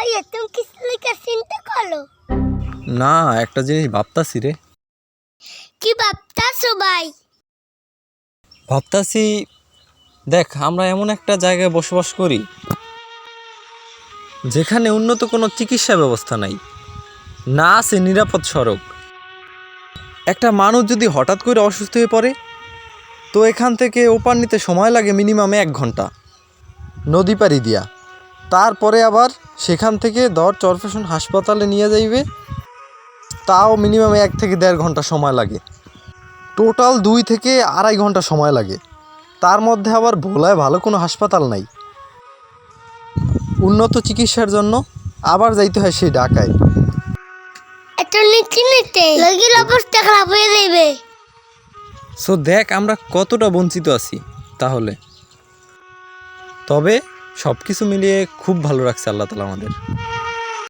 ভাইয়া তুমি কিছু লেখা চিন্তা করো? না, একটা জিনিস ভাবতাছি রে। কি ভাবতাছো ভাই? ভাবতাছি, দেখ আমরা এমন একটা জায়গায় বসবাস করি যেখানে উন্নত কোনো চিকিৎসা ব্যবস্থা নাই, না আছে নিরাপদ সড়ক। একটা মানুষ যদি হঠাৎ করে অসুস্থ হয়ে পড়ে, তো এখান থেকে ওপার নিতে সময় লাগে মিনিমাম 1 ঘন্টা নদী পাড়ি দিয়া। তারপরে আবার সেখান থেকে চরফ্যাশন হাসপাতালে নিয়ে যাইবে, তাও মিনিমাম 1 থেকে 1.5 ঘন্টা সময় লাগে। টোটাল 2 থেকে 2.5 ঘন্টা সময় লাগে। তার মধ্যে আবার ভোলায় ভালো কোনো হাসপাতাল নাই। উন্নত চিকিৎসার জন্য আবার যাইতে হয় সেই ঢাকায়। এত নিতে লগের অবস্থা খারাপ হয়ে যাবে। সো দেখ আমরা কতটা বঞ্চিত আছি তাহলে। তবে সব কিছু মিলিয়ে খুব ভালো রাখছে আল্লাহ তাআলা আমাদের।